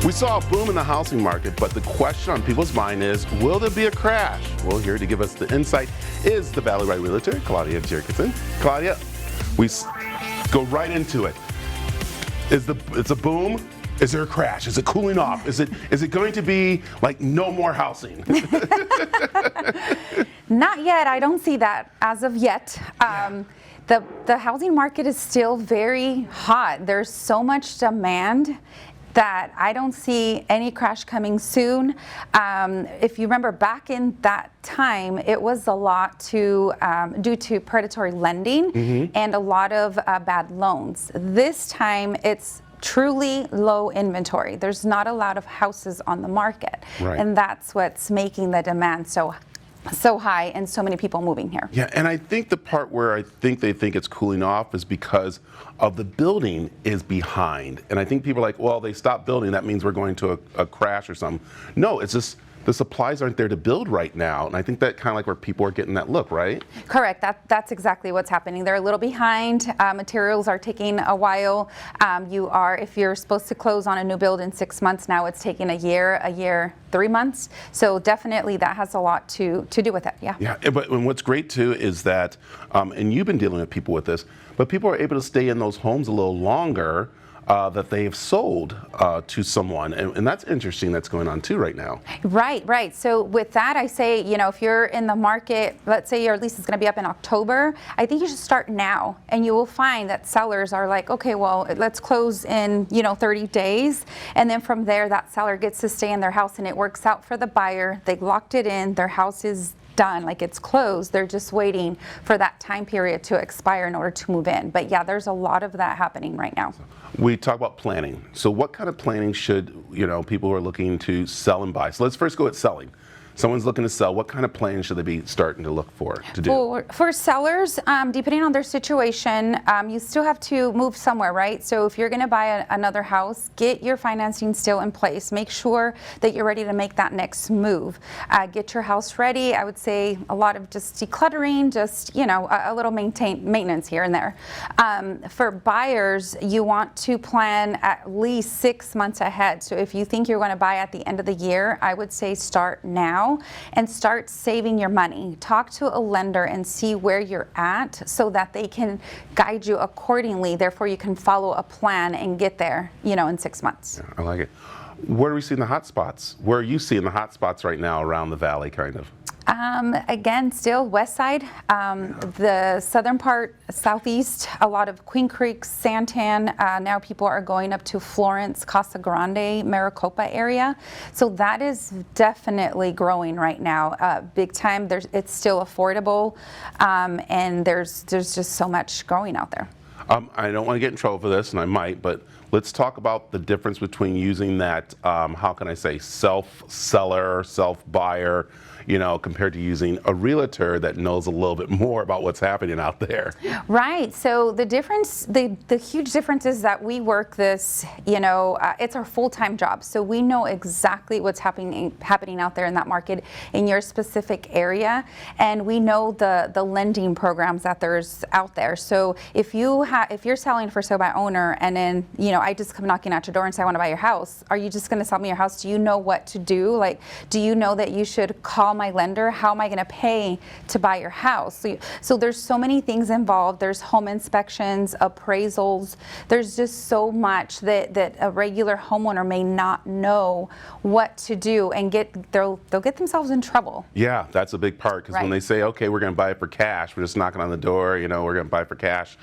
We saw a boom in the housing market, but the question on people's mind is, will there be a crash? Well, here to give us the insight is the Valleywide Realtor, Claudia Jorgensen. Claudia, we go right into it. It's a boom? Is there a crash? Is it cooling off? Is it going to be like no more housing? Not yet. I don't see that as of yet. The housing market is still very hot. There's so much demand that I don't see any crash coming soon. If you remember back in that time, it was a lot due to predatory lending and a lot of bad loans. This time, it's truly low inventory. There's not a lot of houses on the market. Right. And that's what's making the demand so high and so many people moving here. Yeah, and I think the part where I think they think it's cooling off is because of the building is behind. And I think people are like, well, they stopped building, that means we're going to a crash or something. No, it's just the supplies aren't there to build right now. And I think that kind of like where people are getting that look, right? Correct. That's exactly what's happening. They're a little behind. Materials are taking a while. If you're supposed to close on a new build in 6 months, now it's taking a year, 3 months. So definitely that has a lot to do with it. Yeah. Yeah, but and what's great too is that, and you've been dealing with people with this, but people are able to stay in those homes a little longer that they've sold to someone. And that's interesting that's going on too right now. Right. So with that, I say, if you're in the market, let's say your lease is going to be up in October, I think you should start now. And you will find that sellers are like, okay, well, let's close in, 30 days. And then from there, that seller gets to stay in their house and it works out for the buyer. They locked it in, their house is done, like it's closed. They're just waiting for that time period to expire in order to move in. But yeah, there's a lot of that happening right now. We talk about planning. So what kind of planning should, people who are looking to sell and buy? So let's first go at selling. Someone's looking to sell. What kind of planning should they be starting to look to do? For sellers, depending on their situation, you still have to move somewhere, right? So if you're going to buy another house, get your financing still in place. Make sure that you're ready to make that next move. Get your house ready. I would say a lot of just decluttering, just a little maintenance here and there. For buyers, you want to plan at least 6 months ahead. So if you think you're going to buy at the end of the year, I would say start now. And start saving your money. Talk to a lender and see where you're at so that they can guide you accordingly. Therefore, you can follow a plan and get there, in 6 months. Yeah, I like it. Where are we seeing the hot spots? Where are you seeing the hot spots right now around the valley, kind of? Again, still west side, the southern part, southeast, a lot of Queen Creek, Santan. Now people are going up to Florence, Casa Grande, Maricopa area. So that is definitely growing right now, big time. It's still affordable, and there's just so much growing out there. I don't want to get in trouble for this, and I might, but let's talk about the difference between using that, how can I say, self-seller, self-buyer, compared to using a realtor that knows a little bit more about what's happening out there. Right. So the difference, the huge difference is that we work this, it's our full-time job. So we know exactly what's happening out there in that market in your specific area. And we know the lending programs that there's out there. So if you're selling for sale by owner and then, I just come knocking at your door and say, I want to buy your house. Are you just going to sell me your house? Do you know what to do? Like, do you know that you should call my lender? How am I going to pay to buy your house? So there's so many things involved. There's home inspections, appraisals. There's just so much that a regular homeowner may not know what to do, and they'll get themselves in trouble. Yeah, that's a big part, because when they say, okay, we're going to buy it for cash, we're just knocking on the door, we're going to buy it for cash.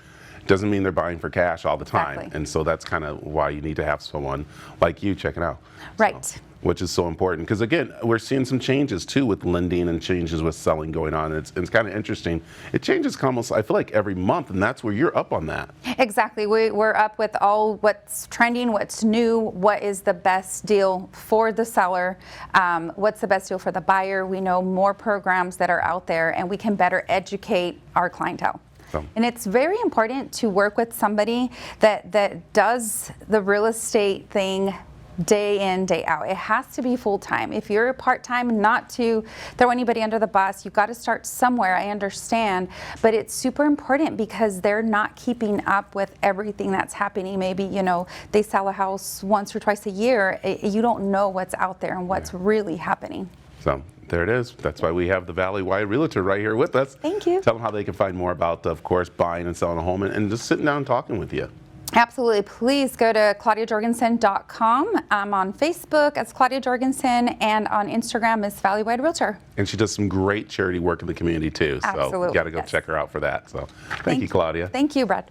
Doesn't mean they're buying for cash all the time. Exactly. And so that's kind of why you need to have someone like you check it out. Right. So, which is so important, because again, we're seeing some changes too with lending and changes with selling going on. It's kind of interesting. It changes almost, I feel like, every month, and that's where you're up on that. Exactly. We're up with all what's trending, what's new, what is the best deal for the seller, what's the best deal for the buyer. We know more programs that are out there, and we can better educate our clientele. And it's very important to work with somebody that does the real estate thing day in, day out. It has to be full-time. If you're part-time, not to throw anybody under the bus, you've got to start somewhere, I understand, but it's super important because they're not keeping up with everything that's happening. Maybe, you know, they sell a house once or twice a year. You don't know what's out there and what's really happening. So there it is. That's why we have the Valleywide Realtor right here with us. Thank you. Tell them how they can find more about, of course, buying and selling a home and just sitting down and talking with you. Absolutely. Please go to ClaudiaJorgensen.com. I'm on Facebook as Claudia Jorgensen, and on Instagram is Valleywide Realtor. And she does some great charity work in the community too. So Absolutely. you got to go check her out for that. So thank you, Claudia. Thank you, Brad.